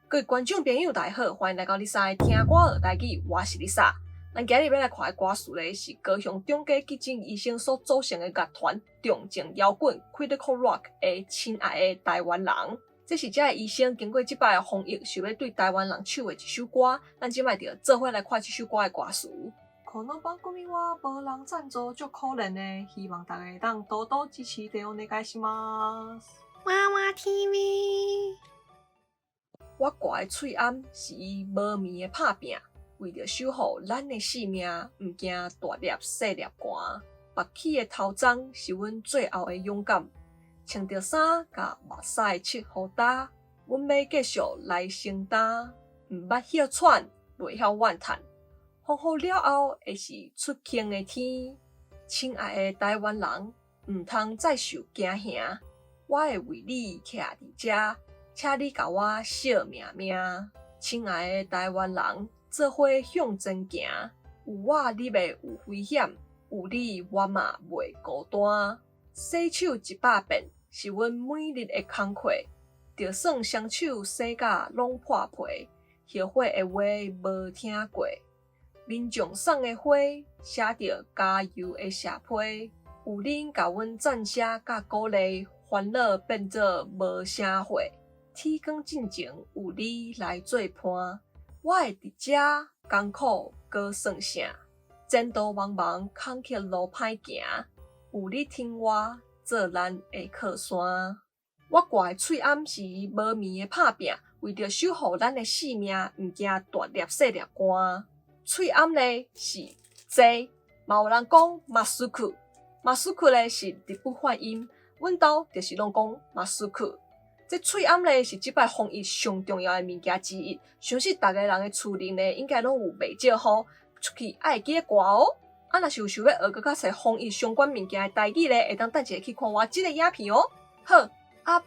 各位观众朋友，大家好，欢迎来到你三听歌学台语，我是 Lisa。咱今日要来看的歌词呢，是高雄中家急诊医生所组成的乐团重症摇滚 Critical Rock 的《亲爱的台湾人》。这是这个医生经过这摆的防疫，想要对台湾人唱的一首歌。咱即摆就做伙来看这首歌的歌词。可能帮国民我无人赞助，足可怜的，希望大家当多多支持，でお願いします。娃娃 TV。我挂的喙暗是伊无眠的拍拼，为着守护咱的性命，毋惊大粒细粒寒。拔起的头鬃是阮最后的勇敢，穿着衫甲目屎拭予干，阮要继续来承担。毋捌歇喘，袂晓怨叹，风雨了后会是出晴的天。亲爱的台湾人，毋通再受惊吓，我会为你徛伫遮。请你甲我惜命命，亲爱的台湾人，做伙向前行。有我你袂有危险，有你我嘛袂孤单。洗手100遍是阮每日的工课，就算双手洗甲拢破皮，后悔的话无听过。民众送的花，写着加油的社批，有恁甲阮赞写甲鼓励，烦恼变做无声火。天光进前有你来做伴，我会伫遮艰苦过算啥？前途茫茫，坎坷路歹行，有你听我做咱的靠山。我挂的喙暗是无眠的拍拼，为着守护咱的性命，毋惊大粒细粒寒。喙暗咧是济，嘛有人讲马斯克，马斯克咧是日本发音，阮兜就是拢讲马斯克。这喙暗咧是即摆防疫上重要的物件之一，相信大家人的厝内咧应该拢有袂少好，出去爱记得挂哦。若是有想要学个较侪防疫相关物件的台语咧，会当等一下去看我即个影片哦。好，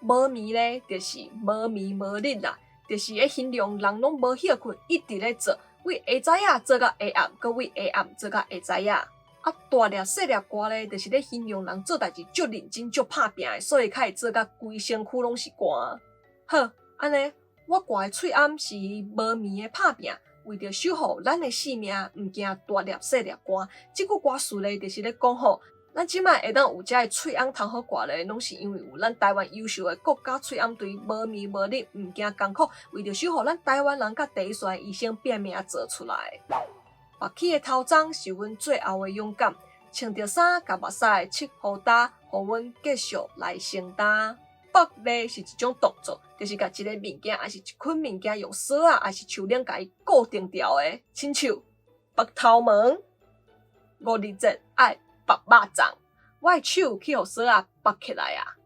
无眠咧就是无眠无日啦，就是咧形容人拢无休困，一直咧做，为下早仔做到下暗，搁为下暗做到下早仔。大粒细粒汗咧，就是咧形容人做代志足认真、足拍拼的，所以才会做甲规身躯拢是汗。好，安尼，我挂的喙暗是无眠的拍拼，为着守护咱的性命，毋惊大粒细粒汗。即句歌词咧，就是咧讲吼，咱即摆会当有遮个喙暗通好挂咧，拢是因为有咱台湾优秀的国家喙暗队无眠无日，毋惊艰苦，为着守护咱台湾人甲第一线的医生拼命做出来。拔起的头鬃是阮最后的勇敢，穿着衫甲目屎拭予干，互阮继续来承担。拔咧是一种动作，就是甲一个物件，还是一捆物件用绳啊，还是手链甲伊固定掉的，亲像拔头毛。527爱拔肉粽，我的手去互绳啊拔起来啊。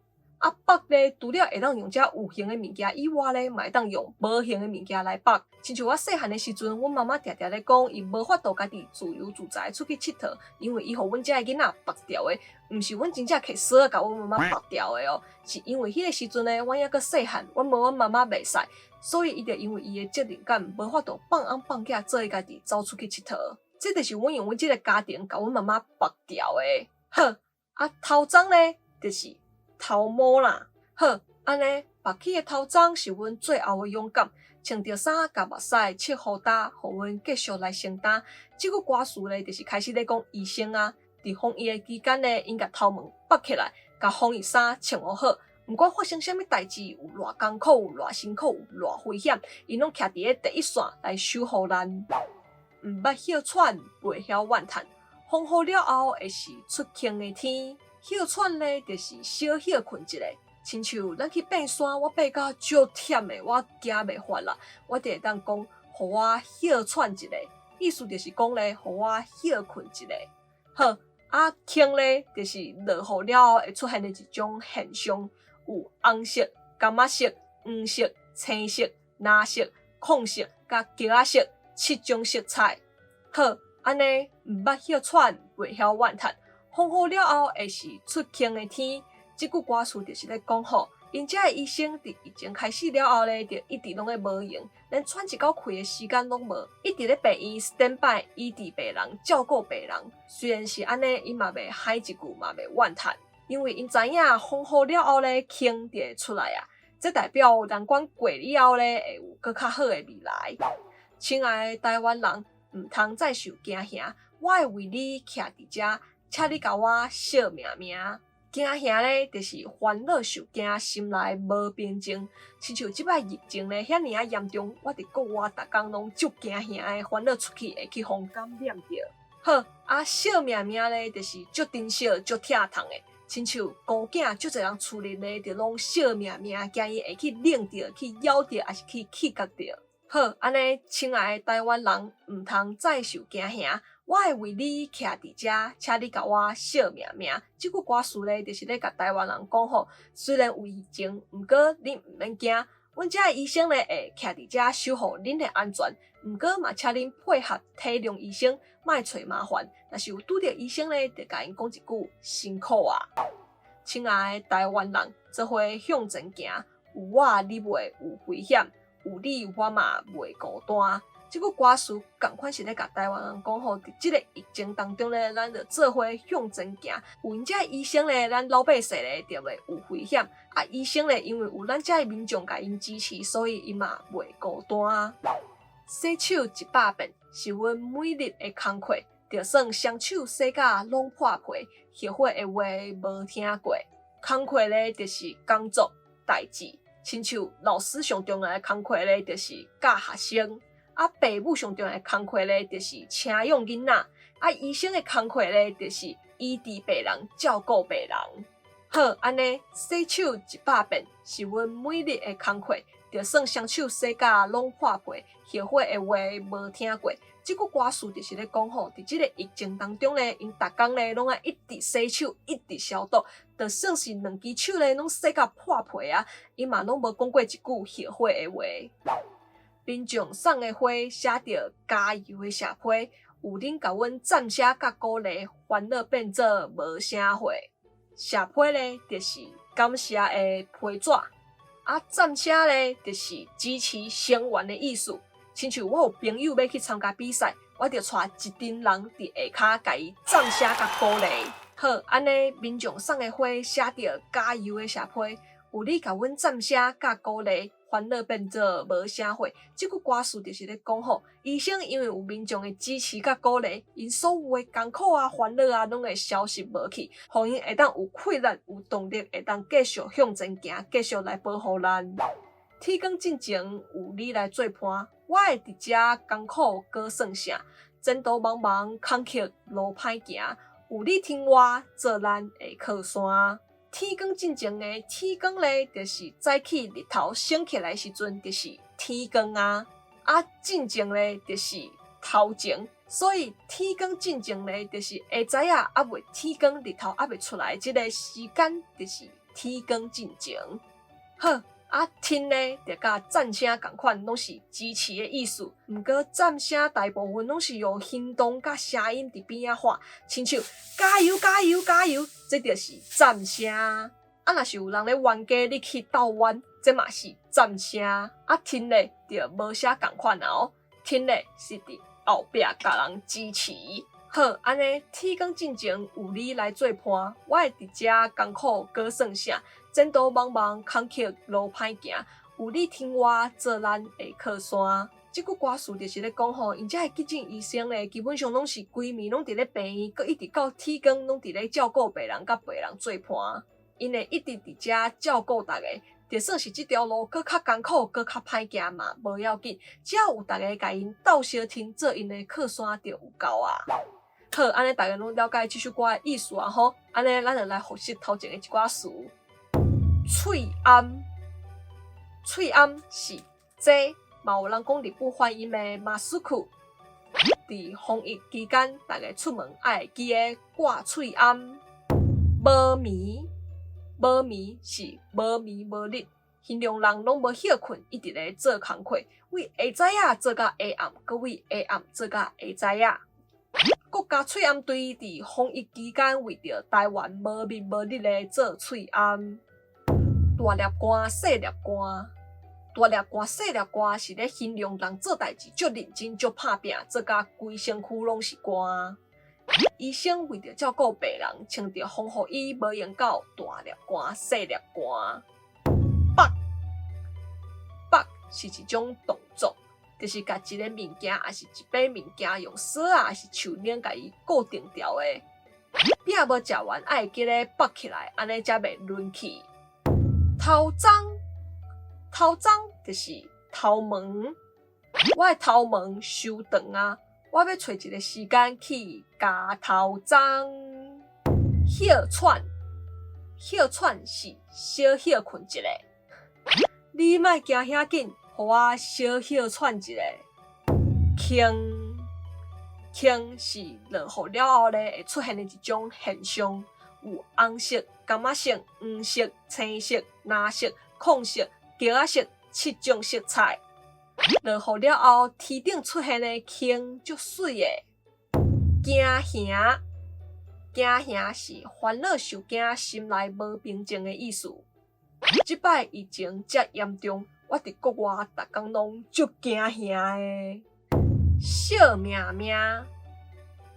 拔咧，除了会当用遮有形的物件以外咧，嘛会当用无形的物件来拔。亲像我细汉的时阵，阮妈妈常常咧讲，伊无法度家己自由自在出去佚佗，因为伊互阮遮个囡仔拔掉的，毋是阮真正摕绳甲阮妈妈拔掉的哦，是因为迄个时阵咧，阮还阁细汉，阮无阮妈妈袂使，所以伊就因为伊的责任感，无法度放翁放囝做伊家己走出去佚佗。这就是阮用阮即个家庭甲阮妈妈拔掉的。好，头鬃咧就是。头毛啦，好，安尼拔起的头鬃是阮最后的勇敢，穿着衫甲目屎拭予干，互阮继续来承担。即句歌词咧，就是开始咧讲医生啊，伫防疫的期间咧，因甲头毛拔起来，甲防疫衫穿好，毋管发生啥物代志，有偌艰苦，有偌辛苦，有偌危险，因拢徛伫咧第一线来守护咱。毋捌歇喘，袂晓怨叹，风雨了后会是出晴的天。休喘咧，就是小休困一下，亲像咱去爬山，我爬到足忝的，我行袂发啦，我就会当讲，互我休喘一下，意思就是讲咧，互我休困一下。好，晴咧，就是落雨了后会出现的一种现象，有红色、柑仔色、黄色、青色、蓝色、矿色、甲橘仔色7种色彩。好，安尼毋捌休喘，袂晓怨叹。风雨了后会是出晴的天，即句歌词就是咧讲吼，因遮个医生伫疫情开始了后咧，就一直拢咧无闲，连喘一口气的时间拢无，一直咧病院 stand by 医治病人，照顾病人。虽然是安尼，因嘛袂嗨一句，嘛袂怨叹，因为因知影风雨了后咧，晴就会出来啊。这代表人管过了后咧，会有更较好的未来。亲爱的台湾人，唔通再受惊吓，我会为你徛伫遮，请你甲我惜命命。惊吓咧，就是烦恼受惊，心内无平静。亲像即摆疫情咧，遐尔啊严重，我伫国外逐工拢足惊吓的，烦恼出去会去互感染着。好啊，惜命命咧，就是足珍惜、足疼痛的。亲像孤囝，足侪人厝里咧，就拢惜命命，惊伊会去冷着、去咬着，还是去气角着。好，安尼，亲爱的台湾人，唔通再受惊吓。我会为你徛伫遮，请你甲我惜命命。即句歌词咧，就是咧甲台湾人讲好，虽然有疫情，毋过你毋免惊，阮遮医生咧会徛伫遮守护恁的安全。毋过嘛，请恁配合体谅医生，莫找麻烦。若是有拄着医生咧，就甲因讲一句辛苦啊！亲爱的台湾人，做伙向前行，有我你袂有危险，有你我嘛袂孤单。即句歌词同款是咧甲台湾人讲好，伫即个疫情当中咧，咱着做伙向前行。有因遮医生咧，咱老百姓咧就袂有危险。啊，医生咧，因为有咱遮民众甲因支持，所以因嘛袂孤单。洗手100遍是阮每日的工课，就算双手洗甲拢破皮，后悔的话无听过。工课咧就是工作代志，亲像老师上重要的工课咧就是教学生。啊，爸母上重要的工课咧，就是请养囡仔；啊，医生的工课咧，就是医治病人、照顾病人。好，安尼洗手100遍是阮每日的工课，就算双手洗甲拢破皮，后悔的话无听过。即句歌词就是咧讲好，伫即个疫情当中咧，因逐工咧拢爱一直洗手，一直消毒，就算是两只手咧拢洗甲破皮啊，伊嘛拢无讲过一句后悔的话。民众送的花写着加油的社批，有恁甲阮赞写甲鼓励，烦恼变做无啥货。社批咧就是感谢的批纸，啊赞写咧就是支持声援的意思。亲像我有朋友要去参加比赛，我就带一群人伫下骹甲伊赞写甲鼓励。好，安尼民众送的花写着加油的社批，有你甲阮赞写甲鼓励。烦恼变做无啥货，即句歌词就是咧讲好，医生因为有民众的支持甲鼓励，因所有的艰苦啊、烦恼啊，拢会消失无去，互因会当有气力、有动力，会当继续向前行，继续来保护咱。天光进前有你来做伴，我会伫遮艰苦过算啥？前途茫茫，坎坷路歹行，有你听我做咱的靠山。天光进前的天光咧，就是早起日头升起来时阵，就是天光啊。啊，进前咧就是头前，所以天光进前咧，就是下早啊，还未天光，日头还未出来，即个时间就是天光进前。好。啊，听咧，就甲赞声共款，拢是支持的意思。毋过赞声大部分拢是用行动甲声音伫边仔喊，亲像加油加油加油，这就是赞声。啊，若是有人咧冤家，你去斗冤，这嘛是赞声。啊，听咧就无啥共款哦，听咧是伫后壁甲人支持。好，安尼天光进前有你来做伴，我会伫遮艰苦过算啥？前途茫茫，坎坷路歹行，有你听我做咱的靠山。即句歌词就是咧讲吼，因遮的急诊医生咧，基本上拢是规暝拢伫咧病院，佮一直到天光拢伫咧照顾病人，甲病人做伴。因会一直伫遮照顾大家，就算是即条路搁较艰苦，搁较歹行嘛，无要紧，只要有大家甲因斗相挺，做因的靠山就有够啊。好，安尼大家拢了解即首歌的意思啊吼，安尼咱就来复习头前的一寡词。喙暗，喙暗是这，嘛有人讲日本发音的马斯库。伫防疫期间，大家出门爱会记得挂喙暗。无眠，无眠是无眠无日，形容人拢无休困，一直咧做工课，为下早仔做到下暗，搁为下暗做到下早仔。国家喙暗队伫防疫期间，为着台湾无眠无日咧做喙暗。大粒歌、细粒歌，大粒歌、细粒歌是咧形容人做代志足认真、足拍拼，做甲规身躯拢是歌。医生为着照顾病人，穿着防护衣，无用到大粒歌、细粒歌。北是一种动作，就是甲一个物件还是一杯物件用绳啊还是手链甲伊固定牢的。饼无食完，爱会记咧绑起来，安尼才袂抡去。头章，头章就是头毛。我的头毛修长啊，我要找一个时间去夹头章。歇喘，歇喘是小歇困一下。你莫行遐紧，互我小歇喘一下。轻，轻是落雨了后咧会出现的一种现象，有红色、感仔色、黄色、青色、蓝色、矿色、橘仔色7种色彩。落雨了后，天顶出现的轻足水的。惊吓，惊吓是烦恼受惊，心内无平静的意思。即摆疫情遮严重，我伫国外逐工拢足惊吓的。小命命，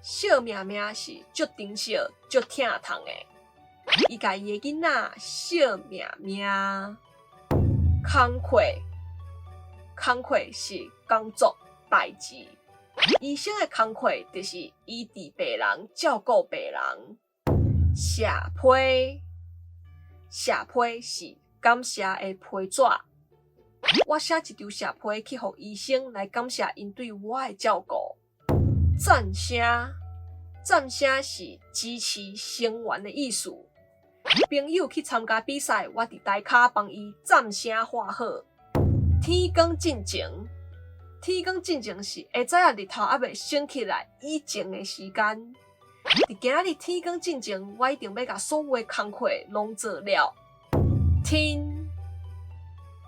小命命是足珍惜、足疼痛的。伊甲伊的囡仔小命命。工课，工课是工作代志。医生的工课就是医治病人、照顾病人。谢批，谢批是感谢的批纸。我写一张谢批去互医生来感谢因对我的照顾。赞声，赞声是支持声援的意思。朋友去参加比赛，我伫台骹帮伊赞声喊好。天光进前，天光进前是下早日头还袂升起来以前的时间。伫今仔日天光进前，我一定要甲所有的工课拢做了。听，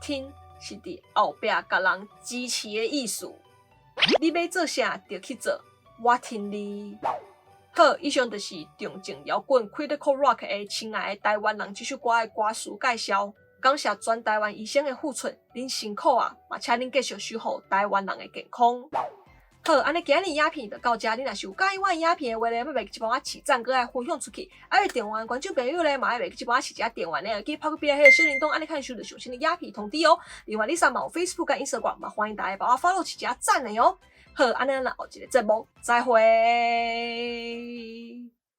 听是伫后壁甲人支持的意思。你要做啥就去做，我听你。好，以上就是重症摇滚 Critical Rock 的《亲爱的台湾人》这首歌的歌词介绍。感谢全台湾医生的付出，恁辛苦啊！嘛，请恁继续守护台湾人的健康。好，安尼今日影片就到这，恁若是有喜欢我的影片的话咧，要袂记帮我起赞，搁爱分享出去。爱订阅观众朋友咧，嘛爱袂记帮我起一下订阅咧，记拍个边迄个小铃铛，安尼看收到上新的影片通知哦。另外，你上嘛有 Facebook 跟 Instagram 嘛，欢迎大家帮我 follow 起一下赞的哦。好，安尼咱后一个节目再会。